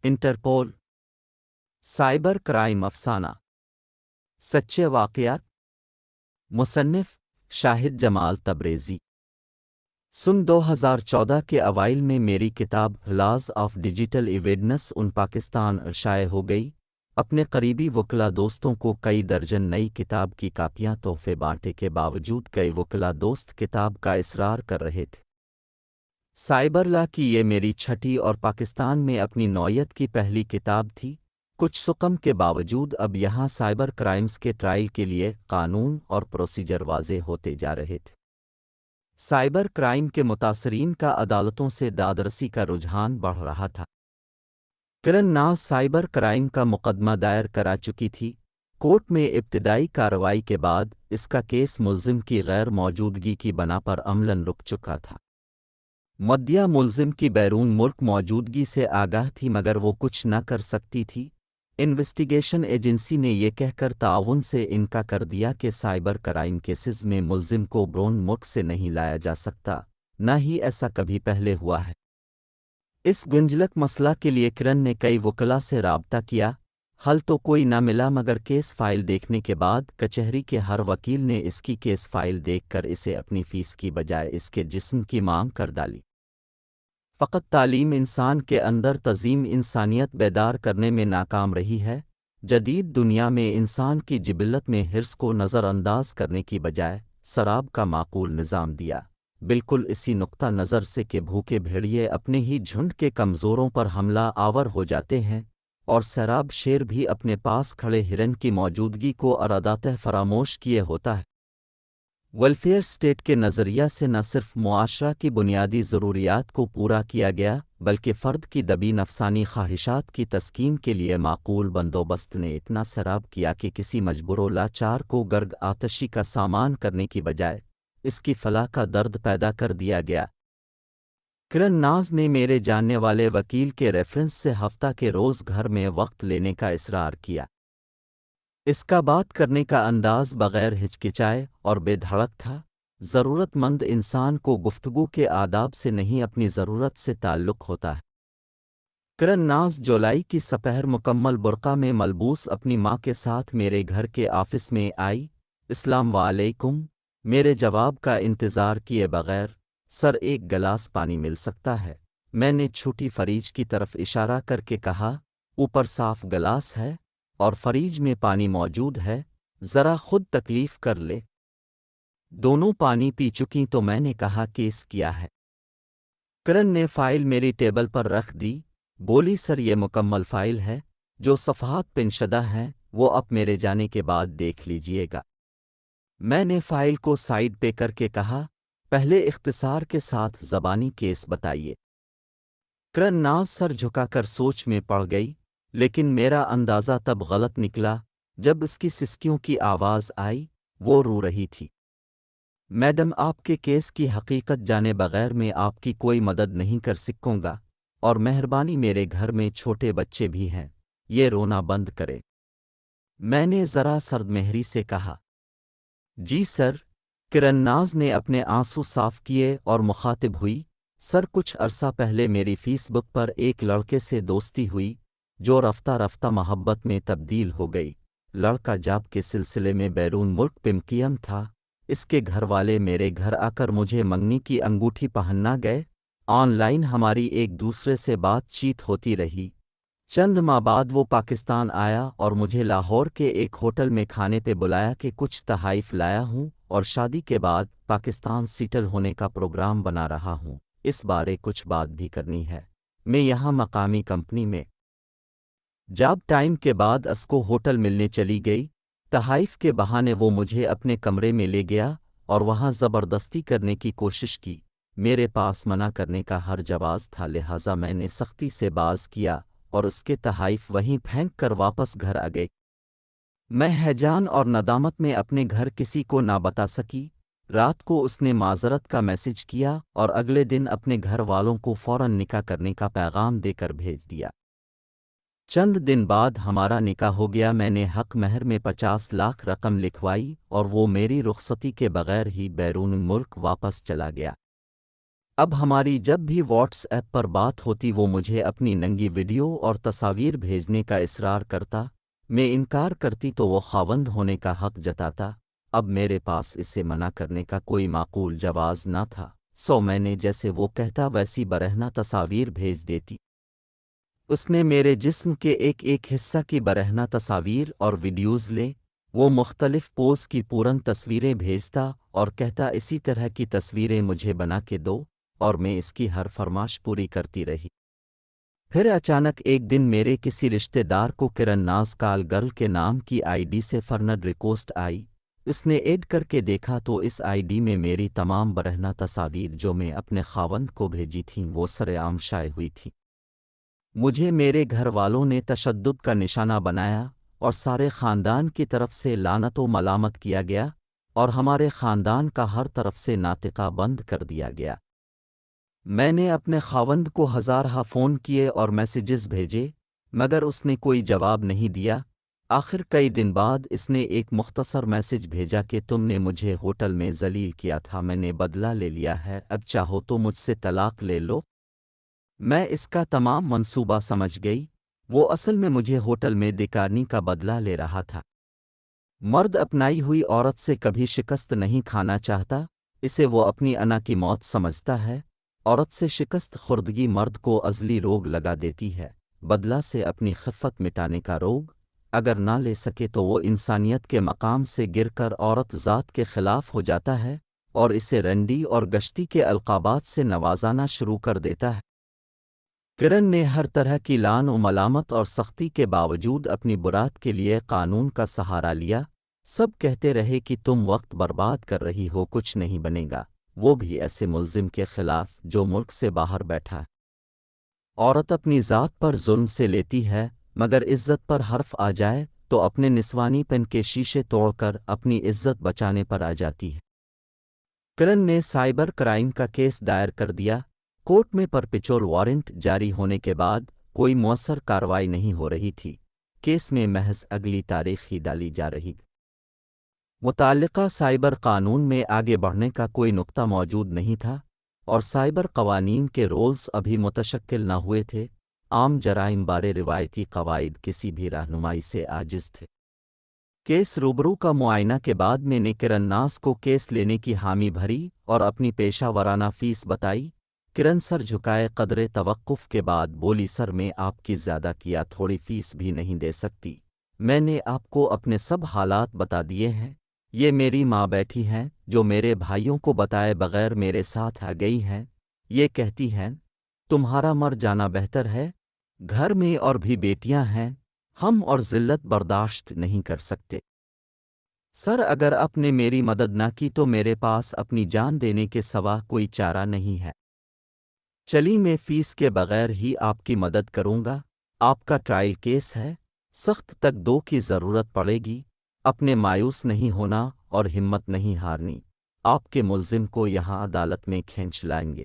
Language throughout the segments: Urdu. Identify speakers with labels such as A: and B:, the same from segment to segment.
A: انٹرپول سائبر کرائم افسانہ سچے واقعات مصنف شاہد جمال تبریزی 2014 کے اوائل میں میری کتاب laws of digital evidence Pakistan شائع ہو گئی۔ اپنے قریبی وکلا دوستوں کو کئی درجن نئی کتاب کی کاپیاں تحفے بانٹے کے باوجود کئی وکلا دوست کتاب کا اصرار کر رہے تھے۔ سائبر لا کی یہ میری چھٹی اور پاکستان میں اپنی نوعیت کی پہلی کتاب تھی۔ کچھ سقم کے باوجود اب یہاں سائبر کرائمز کے ٹرائل کے لیے قانون اور پروسیجر واضح ہوتے جا رہے تھے۔ سائبر کرائم کے متاثرین کا عدالتوں سے دادرسی کا رجحان بڑھ رہا تھا۔ کرن ناز سائبر کرائم کا مقدمہ دائر کرا چکی تھی۔ کورٹ میں ابتدائی کارروائی کے بعد اس کا کیس ملزم کی غیر موجودگی کی بنا پر عملاً رک چکا تھا۔ مدعیہ ملزم کی بیرون ملک موجودگی سے آگاہ تھی مگر وہ کچھ نہ کر سکتی تھی۔ انویسٹیگیشن ایجنسی نے یہ کہہ کر تعاون سے انکار کر دیا کہ سائبر کرائم کیسز میں ملزم کو برون ملک سے نہیں لایا جا سکتا، نہ ہی ایسا کبھی پہلے ہوا ہے۔ اس گنجلک مسئلہ کے لیے کرن نے کئی وکلا سے رابطہ کیا، حل تو کوئی نہ ملا مگر کیس فائل دیکھنے کے بعد کچہری کے ہر وکیل نے اس کی کیس فائل دیکھ کر اسے اپنی فیس کی بجائے اس کے جسم کی مانگ کر ڈالی۔ فقط تعلیم انسان کے اندر تعظیم انسانیت بیدار کرنے میں ناکام رہی ہے۔ جدید دنیا میں انسان کی جبلت میں حرص کو نظر انداز کرنے کی بجائے سراب کا معقول نظام دیا، بالکل اسی نقطہ نظر سے کہ بھوکے بھیڑیے اپنے ہی جھنڈ کے کمزوروں پر حملہ آور ہو جاتے ہیں اور سراب شیر بھی اپنے پاس کھڑے ہرن کی موجودگی کو ارادتہ فراموش کیے ہوتا ہے۔ ویلفیئر اسٹیٹ کے نظریہ سے نہ صرف معاشرہ کی بنیادی ضروریات کو پورا کیا گیا بلکہ فرد کی دبی نفسانی خواہشات کی تسکین کے لیے معقول بندوبست نے اتنا سراب کیا کہ کسی مجبور و لاچار کو گرگ آتشی کا سامان کرنے کی بجائے اس کی فلاح کا درد پیدا کر دیا گیا۔ کرن ناز نے میرے جاننے والے وکیل کے ریفرنس سے ہفتہ کے روز گھر میں وقت لینے کا اصرار کیا۔ اس کا بات کرنے کا انداز بغیر ہچکچائے اور بے دھڑک تھا۔ ضرورت مند انسان کو گفتگو کے آداب سے نہیں اپنی ضرورت سے تعلق ہوتا ہے۔ کرن ناز جولائی کی سپہر مکمل برقع میں ملبوس اپنی ماں کے ساتھ میرے گھر کے آفس میں آئی۔ السلام علیکم، میرے جواب کا انتظار کیے بغیر، سر ایک گلاس پانی مل سکتا ہے؟ میں نے چھوٹی فریج کی طرف اشارہ کر کے کہا، اوپر صاف گلاس ہے اور فریج میں پانی موجود ہے، ذرا خود تکلیف کر لے۔ دونوں پانی پی چکیں تو میں نے کہا کیس کیا ہے؟ کرن نے فائل میری ٹیبل پر رکھ دی، بولی سر یہ مکمل فائل ہے، جو صفحات پن شدہ ہیں وہ اب میرے جانے کے بعد دیکھ لیجئے گا۔ میں نے فائل کو سائیڈ پہ کر کے کہا، پہلے اختصار کے ساتھ زبانی کیس بتائیے۔ کرن ناز سر جھکا کر سوچ میں پڑ گئی، لیکن میرا اندازہ تب غلط نکلا جب اس کی سسکیوں کی آواز آئی۔ وہ رو رہی تھی۔ میڈم، آپ کے کیس کی حقیقت جانے بغیر میں آپ کی کوئی مدد نہیں کر سکوں گا، اور مہربانی میرے گھر میں چھوٹے بچے بھی ہیں، یہ رونا بند کرے۔ میں نے ذرا سرد مہری سے کہا۔ جی سر، کرن ناز نے اپنے آنسو صاف کیے اور مخاطب ہوئی، سر کچھ عرصہ پہلے میری فیس بک پر ایک لڑکے سے دوستی ہوئی جو رفتہ رفتہ محبت میں تبدیل ہو گئی۔ لڑکا جاب کے سلسلے میں بیرون ملک پمکیم تھا۔ اس کے گھر والے میرے گھر آ کر مجھے منگنی کی انگوٹھی پہننا گئے۔ آن لائن ہماری ایک دوسرے سے بات چیت ہوتی رہی۔ چند ماہ بعد وہ پاکستان آیا اور مجھے لاہور کے ایک ہوٹل میں کھانے پہ بلایا کہ کچھ تحائف لایا ہوں اور شادی کے بعد پاکستان سیٹل ہونے کا پروگرام بنا رہا ہوں، اس بارے کچھ بات بھی کرنی ہے۔ میں یہاں مقامی کمپنی میں جاب ٹائم کے بعد اس کو ہوٹل ملنے چلی گئی۔ تحائف کے بہانے وہ مجھے اپنے کمرے میں لے گیا اور وہاں زبردستی کرنے کی کوشش کی۔ میرے پاس منع کرنے کا ہر جواز تھا، لہٰذا میں نے سختی سے باز کیا اور اس کے تحائف وہیں پھینک کر واپس گھر آ گئی۔ میں ہیجان اور ندامت میں اپنے گھر کسی کو نہ بتا سکی۔ رات کو اس نے معذرت کا میسج کیا اور اگلے دن اپنے گھر والوں کو فوراً نکاح کرنے کا پیغام دے کر بھیج دیا۔ چند دن بعد ہمارا نکاح ہو گیا۔ میں نے حق مہر میں 50 لاکھ رقم لکھوائی اور وہ میری رخصتی کے بغیر ہی بیرون ملک واپس چلا گیا۔ اب ہماری جب بھی واٹس ایپ پر بات ہوتی وہ مجھے اپنی ننگی ویڈیو اور تصاویر بھیجنے کا اصرار کرتا، میں انکار کرتی تو وہ خاوند ہونے کا حق جتاتا۔ اب میرے پاس اسے منع کرنے کا کوئی معقول جواز نہ تھا، سو میں نے جیسے وہ کہتا ویسی برہنہ تصاویر بھیج دیتی۔ اس نے میرے جسم کے ایک ایک حصہ کی برہنہ تصاویر اور ویڈیوز لے، وہ مختلف پوز کی پورن تصویریں بھیجتا اور کہتا اسی طرح کی تصویریں مجھے بنا کے دو، اور میں اس کی ہر فرمائش پوری کرتی رہی۔ پھر اچانک ایک دن میرے کسی رشتہ دار کو کرن ناز کال گرل کے نام کی آئی ڈی سے فرنڈ ریکویسٹ آئی۔ اس نے ایڈ کر کے دیکھا تو اس آئی ڈی میں میری تمام برہنہ تصاویر جو میں اپنے خاوند کو بھیجی تھیں وہ سر عام شائع ہوئی تھیں۔ مجھے میرے گھر والوں نے تشدد کا نشانہ بنایا اور سارے خاندان کی طرف سے لعنت و ملامت کیا گیا، اور ہمارے خاندان کا ہر طرف سے ناطقہ بند کر دیا گیا۔ میں نے اپنے خاوند کو ہزارہ فون کیے اور میسیجز بھیجے، مگر اس نے کوئی جواب نہیں دیا۔ آخر کئی دن بعد اس نے ایک مختصر میسج بھیجا کہ تم نے مجھے ہوٹل میں ذلیل کیا تھا، میں نے بدلہ لے لیا ہے، اب چاہو تو مجھ سے طلاق لے لو۔ میں اس کا تمام منصوبہ سمجھ گئی، وہ اصل میں مجھے ہوٹل میں دیکارنی کا بدلہ لے رہا تھا۔ مرد اپنائی ہوئی عورت سے کبھی شکست نہیں کھانا چاہتا، اسے وہ اپنی انا کی موت سمجھتا ہے۔ عورت سے شکست خوردگی مرد کو ازلی روگ لگا دیتی ہے، بدلہ سے اپنی خفت مٹانے کا روگ اگر نہ لے سکے تو وہ انسانیت کے مقام سے گر کر عورت ذات کے خلاف ہو جاتا ہے اور اسے رنڈی اور گشتی کے القابات سے نوازانا شروع کر دیتا ہے۔ کرن نے ہر طرح کی لان و ملامت اور سختی کے باوجود اپنی برات کے لیے قانون کا سہارا لیا۔ سب کہتے رہے کہ تم وقت برباد کر رہی ہو، کچھ نہیں بنے گا، وہ بھی ایسے ملزم کے خلاف جو ملک سے باہر بیٹھا ہے۔ عورت اپنی ذات پر ظلم سے لیتی ہے، مگر عزت پر حرف آ جائے تو اپنے نسوانی پن کے شیشے توڑ کر اپنی عزت بچانے پر آ جاتی ہے۔ کرن نے سائبر کرائم کا کیس دائر کر دیا۔ کورٹ میں پرپیچول وارنٹ جاری ہونے کے بعد کوئی مؤثر کارروائی نہیں ہو رہی تھی، کیس میں محض اگلی تاریخ ہی ڈالی جا رہی۔ متعلقہ سائبر قانون میں آگے بڑھنے کا کوئی نقطہ موجود نہیں تھا، اور سائبر قوانین کے رولز ابھی متشکل نہ ہوئے تھے۔ عام جرائم بارے روایتی قواعد کسی بھی رہنمائی سے عاجز تھے۔ کیس روبرو کا معائنہ کے بعد میں نے کرن ناز کو کیس لینے کی حامی بھری اور اپنی پیشہ ورانہ فیس بتائی۔ کرن سر جھکائے قدرے توقف کے بعد بولی، سر میں آپ کی زیادہ کیا تھوڑی فیس بھی نہیں دے سکتی، میں نے آپ کو اپنے سب حالات بتا دیے ہیں۔ یہ میری ماں بیٹھی ہیں جو میرے بھائیوں کو بتائے بغیر میرے ساتھ آ گئی ہیں، یہ کہتی ہیں تمہارا مر جانا بہتر ہے، گھر میں اور بھی بیٹیاں ہیں، ہم اور ذلت برداشت نہیں کر سکتے۔ سر اگر آپ نے میری مدد نہ کی تو میرے پاس اپنی جان دینے کے سوا کوئی چارہ نہیں ہے۔ چلی میں فیس کے بغیر ہی آپ کی مدد کروں گا، آپ کا ٹرائل کیس ہے، سخت تک دو کی ضرورت پڑے گی، اپنے مایوس نہیں ہونا اور ہمت نہیں ہارنی، آپ کے ملزم کو یہاں عدالت میں کھینچ لائیں گے۔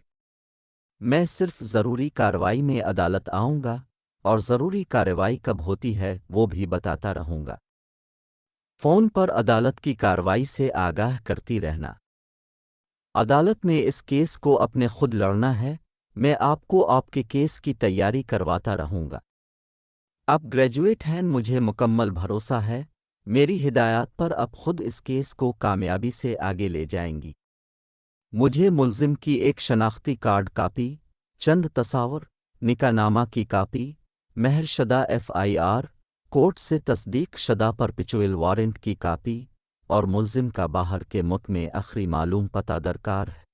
A: میں صرف ضروری کارروائی میں عدالت آؤں گا، اور ضروری کارروائی کب ہوتی ہے وہ بھی بتاتا رہوں گا۔ فون پر عدالت کی کارروائی سے آگاہ کرتی رہنا۔ عدالت میں اس کیس کو اپنے خود لڑنا ہے، میں آپ کو آپ کے کیس کی تیاری کرواتا رہوں گا۔ آپ گریجویٹ ہیں، مجھے مکمل بھروسہ ہے میری ہدایات پر اب خود اس کیس کو کامیابی سے آگے لے جائیں گی۔ مجھے ملزم کی ایک شناختی کارڈ کاپی، چند تصاور، نکاح نامہ کی کاپی، مہر شدہ ایف آئی آر، کورٹ سے تصدیق شدہ پرپیچوئل وارنٹ کی کاپی، اور ملزم کا باہر کے ملک میں آخری معلوم پتہ درکار ہے۔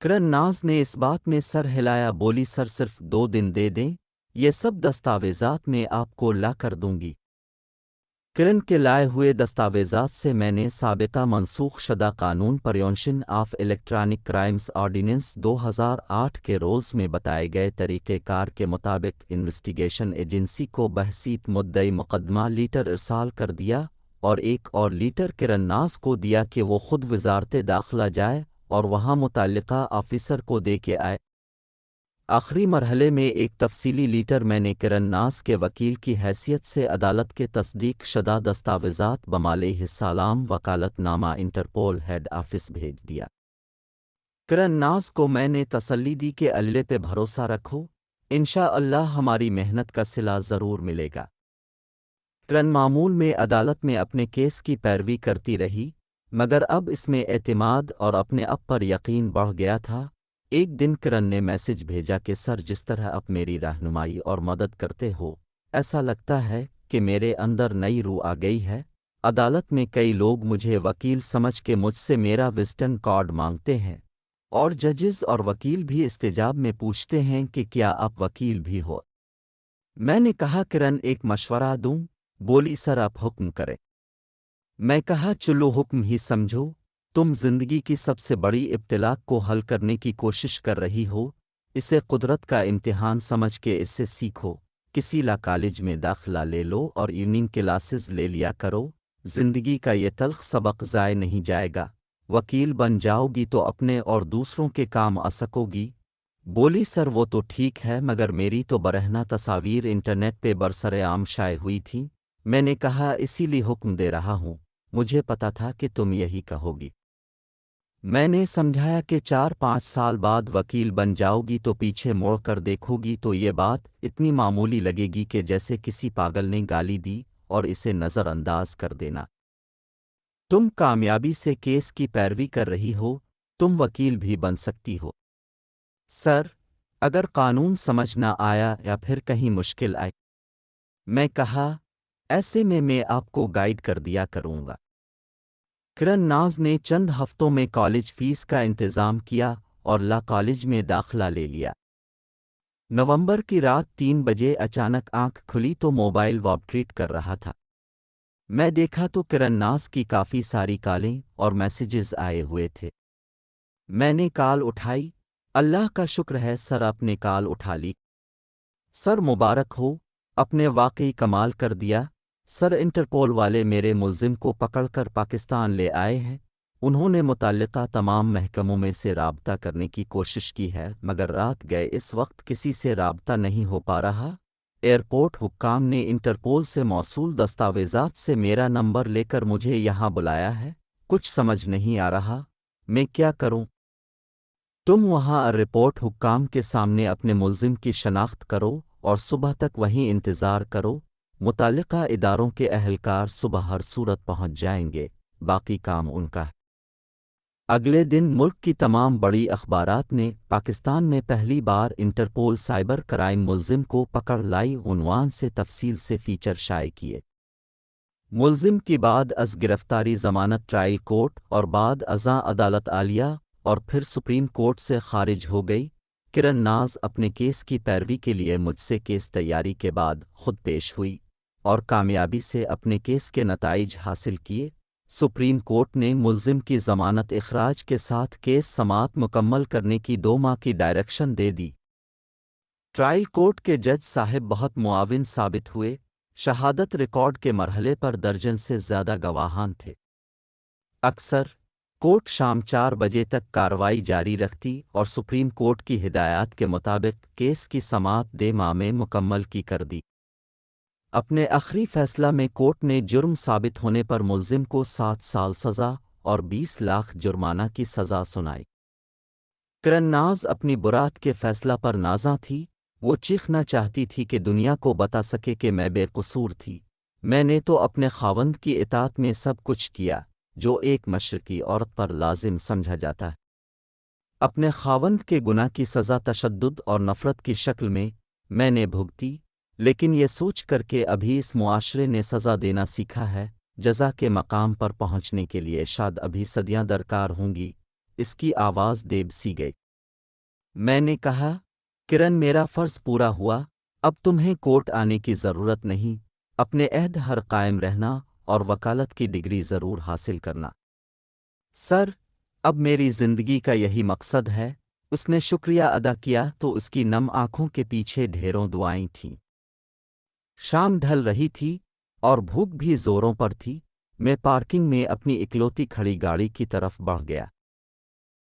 A: کرن ناز نے اس بات میں سر ہلایا، بولی سر صرف 2 دن دے دیں، یہ سب دستاویزات میں آپ کو لا کر دوں گی۔ کرن کے لائے ہوئے دستاویزات سے میں نے سابقہ منسوخ شدہ قانون prevention of electronic crimes ordinance 2008 کے رولز میں بتائے گئے طریقہ کار کے مطابق انویسٹیگیشن ایجنسی کو بحثیت مدعی مقدمہ لیٹر ارسال کر دیا، اور ایک اور لیٹر کرن ناز کو دیا کہ وہ خود وزارت داخلہ جائے اور وہاں متعلقہ آفیسر کو دے کے آئے۔ آخری مرحلے میں ایک تفصیلی لیٹر میں نے کرن ناز کے وکیل کی حیثیت سے عدالت کے تصدیق شدہ دستاویزات بمالے السلام وکالت نامہ انٹرپول ہیڈ آفس بھیج دیا۔ کرن ناز کو میں نے تسلی دی کہ اللہ پہ بھروسہ رکھو، انشاءاللہ ہماری محنت کا صلہ ضرور ملے گا۔ کرن معمول میں عدالت میں اپنے کیس کی پیروی کرتی رہی، مگر اب اس میں اعتماد اور اپنے آپ پر یقین بڑھ گیا تھا۔ ایک دن کرن نے میسج بھیجا کہ سر، جس طرح آپ میری رہنمائی اور مدد کرتے ہو، ایسا لگتا ہے کہ میرے اندر نئی روح آ گئی ہے۔ عدالت میں کئی لوگ مجھے وکیل سمجھ کے مجھ سے میرا وزٹن کارڈ مانگتے ہیں، اور ججز اور وکیل بھی استجاب میں پوچھتے ہیں کہ کیا آپ وکیل بھی ہو۔ میں نے کہا کرن ایک مشورہ دوں؟ بولی سر آپ حکم کریں۔ میں کہا چلو حکم ہی سمجھو، تم زندگی کی سب سے بڑی ابتلا کو حل کرنے کی کوشش کر رہی ہو، اسے قدرت کا امتحان سمجھ کے اس سے سیکھو۔ کسی لا کالج میں داخلہ لے لو اور ایوننگ کلاسز لے لیا کرو، زندگی کا یہ تلخ سبق ضائع نہیں جائے گا۔ وکیل بن جاؤ گی تو اپنے اور دوسروں کے کام آ سکو گی۔ بولی سر وہ تو ٹھیک ہے، مگر میری تو برہنہ تصاویر انٹرنیٹ پہ برسرعام شائع ہوئی تھیں۔ میں نے کہا اسی لیے حکم دے رہا ہوں، مجھے پتا تھا کہ تم یہی کہو گی۔ میں نے سمجھایا کہ 4-5 سال بعد وکیل بن جاؤ گی تو پیچھے موڑ کر دیکھو گی تو یہ بات اتنی معمولی لگے گی کہ جیسے کسی پاگل نے گالی دی اور اسے نظر انداز کر دینا۔ تم کامیابی سے کیس کی پیروی کر رہی ہو، تم وکیل بھی بن سکتی ہو۔ سر، اگر قانون سمجھ نہ آیا یا پھر کہیں مشکل آئے، میں کہا ایسے میں آپ کو گائیڈ کر دیا کروں گا۔ کرن ناز نے چند ہفتوں میں کالج فیس کا انتظام کیا اور لا کالج میں داخلہ لے لیا۔ نومبر کی رات 3 بجے اچانک آنکھ کھلی تو موبائل وائبریٹ کر رہا تھا۔ میں دیکھا تو کرن ناز کی کافی ساری کالیں اور میسیجز آئے ہوئے تھے۔ میں نے کال اٹھائی۔ اللہ کا شکر ہے سر، آپ نے کال اٹھا لی۔ سر مبارک ہو، اپنے واقعی کمال کر دیا۔ سر، انٹرپول والے میرے ملزم کو پکڑ کر پاکستان لے آئے ہیں۔ انہوں نے متعلقہ تمام محکموں میں سے رابطہ کرنے کی کوشش کی ہے، مگر رات گئے اس وقت کسی سے رابطہ نہیں ہو پا رہا۔ ایئرپورٹ حکام نے انٹرپول سے موصول دستاویزات سے میرا نمبر لے کر مجھے یہاں بلایا ہے۔ کچھ سمجھ نہیں آ رہا، میں کیا کروں؟ تم وہاں رپورٹ حکام کے سامنے اپنے ملزم کی شناخت کرو اور صبح تک وہیں انتظار کرو۔ متعلقہ اداروں کے اہلکار صبح ہر صورت پہنچ جائیں گے، باقی کام ان کا ہے۔ اگلے دن ملک کی تمام بڑی اخبارات نے پاکستان میں پہلی بار انٹرپول سائبر کرائم ملزم کو پکڑ لائی عنوان سے تفصیل سے فیچر شائع کیے۔ ملزم کی بعد از گرفتاری ضمانت ٹرائل کورٹ اور بعد ازاں عدالت عالیہ اور پھر سپریم کورٹ سے خارج ہو گئی۔ کرن ناز اپنے کیس کی پیروی کے لیے مجھ سے کیس تیاری کے بعد خود پیش ہوئی اور کامیابی سے اپنے کیس کے نتائج حاصل کیے۔ سپریم کورٹ نے ملزم کی ضمانت اخراج کے ساتھ کیس سماعت مکمل کرنے کی 2 ماہ کی ڈائریکشن دے دی۔ ٹرائل کورٹ کے جج صاحب بہت معاون ثابت ہوئے۔ شہادت ریکارڈ کے مرحلے پر درجن سے زیادہ گواہان تھے۔ اکثر کورٹ شام 4 بجے تک کارروائی جاری رکھتی اور سپریم کورٹ کی ہدایات کے مطابق کیس کی سماعت 2 ماہ میں مکمل کی کر دی۔ اپنے آخری فیصلہ میں کورٹ نے جرم ثابت ہونے پر ملزم کو 7 سال سزا اور 20 لاکھ جرمانہ کی سزا سنائی۔ کرن ناز اپنی برات کے فیصلہ پر نازاں تھی۔ وہ چیخنا چاہتی تھی کہ دنیا کو بتا سکے کہ میں بے قصور تھی۔ میں نے تو اپنے خاوند کی اطاعت میں سب کچھ کیا جو ایک مشرقی عورت پر لازم سمجھا جاتا ہے۔ اپنے خاوند کے گناہ کی سزا تشدد اور نفرت کی شکل میں نے بھگتی، لیکن یہ سوچ کر کہ ابھی اس معاشرے نے سزا دینا سیکھا ہے، جزا کے مقام پر پہنچنے کے لیے شاید ابھی صدیاں درکار ہوں گی، اس کی آواز دیب سی گئی۔ میں نے کہا کرن، میرا فرض پورا ہوا، اب تمہیں کورٹ آنے کی ضرورت نہیں، اپنے عہد ہر قائم رہنا اور وکالت کی ڈگری ضرور حاصل کرنا۔ سر، اب میری زندگی کا یہی مقصد ہے۔ اس نے شکریہ ادا کیا تو اس کی نم آنکھوں کے پیچھے ڈھیروں دعائیں تھیں۔ شام ڈھل رہی تھی اور بھوک بھی زوروں پر تھی۔ میں پارکنگ میں اپنی اکلوتی کھڑی گاڑی کی طرف بڑھ گیا۔